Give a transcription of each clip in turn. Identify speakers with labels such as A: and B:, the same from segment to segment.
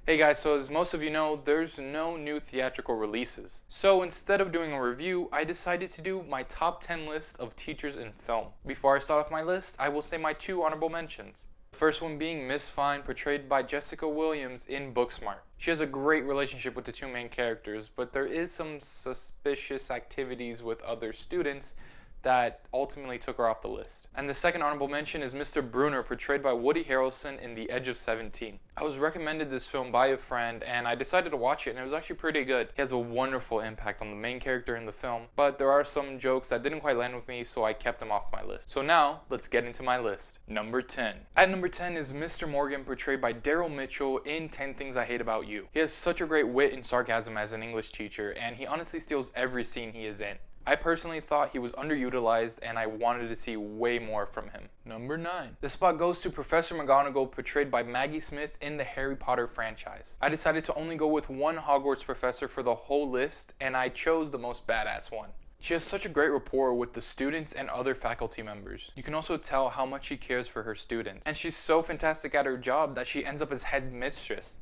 A: Hey guys, so as most of you know, there's no new theatrical releases. So instead of doing a review, I decided to do my top 10 list of teachers in film. Before I start off my list, I will say my 2 honorable mentions. The first one being Miss Fine, portrayed by Jessica Williams in Booksmart. She has a great relationship with the 2 main characters, but there is some suspicious activities with other students that ultimately took her off the list. And the second honorable mention is Mr. Bruner, portrayed by Woody Harrelson in The Edge of 17. I was recommended this film by a friend and I decided to watch it, and it was actually pretty good. He has a wonderful impact on the main character in the film, but there are some jokes that didn't quite land with me, so I kept him off my list. So now, let's get into my list. Number 10. At number 10 is Mr. Morgan, portrayed by Daryl Mitchell in 10 Things I Hate About You. He has such a great wit and sarcasm as an English teacher, and he honestly steals every scene he is in. I personally thought he was underutilized and I wanted to see way more from him. Number 9. This spot goes to Professor McGonagall, portrayed by Maggie Smith in the Harry Potter franchise. I decided to only go with one Hogwarts professor for the whole list, and I chose the most badass one. She has such a great rapport with the students and other faculty members. You can also tell how much she cares for her students. And she's so fantastic at her job that she ends up as head mistress.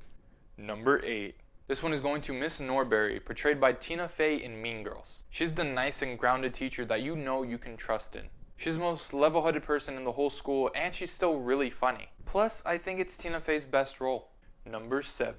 A: Number 8. This one is going to Miss Norbury, portrayed by Tina Fey in Mean Girls. She's the nice and grounded teacher that you know you can trust in. She's the most level-headed person in the whole school, and she's still really funny. Plus, I think it's Tina Fey's best role. Number 7.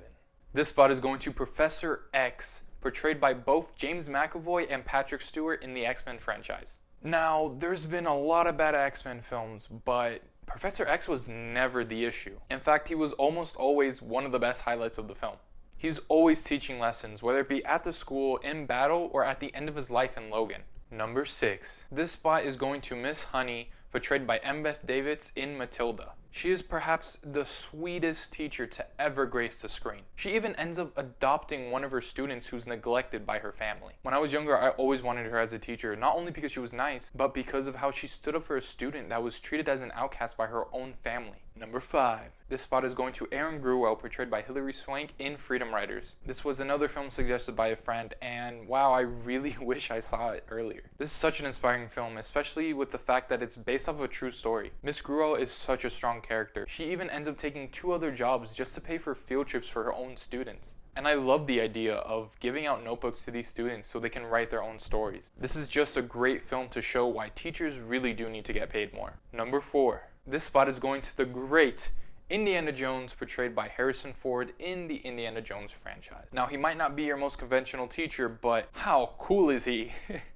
A: This spot is going to Professor X, portrayed by both James McAvoy and Patrick Stewart in the X-Men franchise. Now, there's been a lot of bad X-Men films, but Professor X was never the issue. In fact, he was almost always one of the best highlights of the film. He's always teaching lessons, whether it be at the school, in battle, or at the end of his life in Logan. Number 6. This spot is going to Miss Honey, portrayed by Embeth Davidtz in Matilda. She is perhaps the sweetest teacher to ever grace the screen. She even ends up adopting one of her students who's neglected by her family. When I was younger, I always wanted her as a teacher, not only because she was nice, but because of how she stood up for a student that was treated as an outcast by her own family. Number 5. This spot is going to Erin Gruwell, portrayed by Hilary Swank in Freedom Writers. This was another film suggested by a friend, and wow, I really wish I saw it earlier. This is such an inspiring film, especially with the fact that it's based off of a true story. Miss Gruwell is such a strong character. She even ends up taking 2 other jobs just to pay for field trips for her own students. And I love the idea of giving out notebooks to these students so they can write their own stories. This is just a great film to show why teachers really do need to get paid more. Number 4. This spot is going to the great Indiana Jones, portrayed by Harrison Ford in the Indiana Jones franchise. Now, he might not be your most conventional teacher, but how cool is he?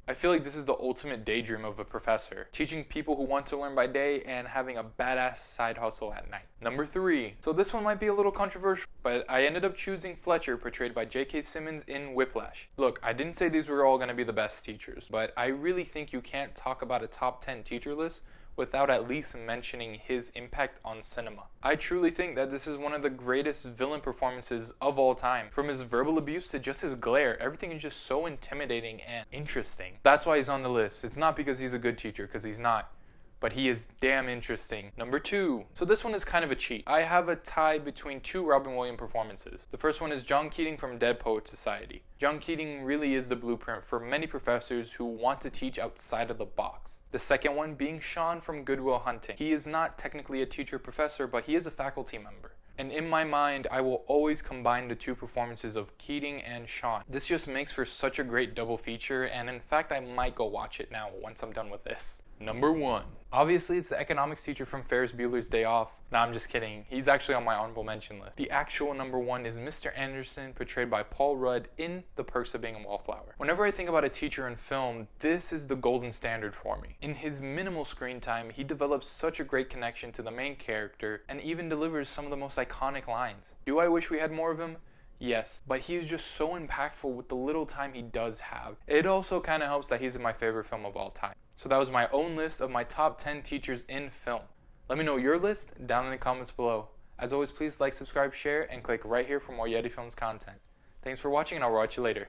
A: I feel like this is the ultimate daydream of a professor, teaching people who want to learn by day and having a badass side hustle at night. Number 3. So this one might be a little controversial, but I ended up choosing Fletcher, portrayed by J.K. Simmons in Whiplash. Look, I didn't say these were all going to be the best teachers, but I really think you can't talk about a top 10 teacher list without at least mentioning his impact on cinema. I truly think that this is one of the greatest villain performances of all time. From his verbal abuse to just his glare, everything is just so intimidating and interesting. That's why he's on the list. It's not because he's a good teacher, because he's not. But he is damn interesting. Number 2. So this one is kind of a cheat. I have a tie between 2 Robin Williams performances. The first one is John Keating from Dead Poets Society. John Keating really is the blueprint for many professors who want to teach outside of the box. The second one being Sean from Good Will Hunting. He is not technically a teacher professor, but he is a faculty member. And in my mind, I will always combine the 2 performances of Keating and Sean. This just makes for such a great double feature, and in fact, I might go watch it now once I'm done with this. Number 1. Obviously, it's the economics teacher from Ferris Bueller's Day Off. Nah, I'm just kidding. He's actually on my honorable mention list. The actual number 1 is Mr. Anderson, portrayed by Paul Rudd in The Perks of Being a Wallflower. Whenever I think about a teacher in film, this is the golden standard for me. In his minimal screen time, he develops such a great connection to the main character and even delivers some of the most iconic lines. Do I wish we had more of him? Yes, but he is just so impactful with the little time he does have. It also kind of helps that he's in my favorite film of all time. So that was my own list of my top 10 teachers in film. Let me know your list down in the comments below. As always, please like, subscribe, share, and click right here for more Yeti Films content. Thanks for watching, and I'll watch you later.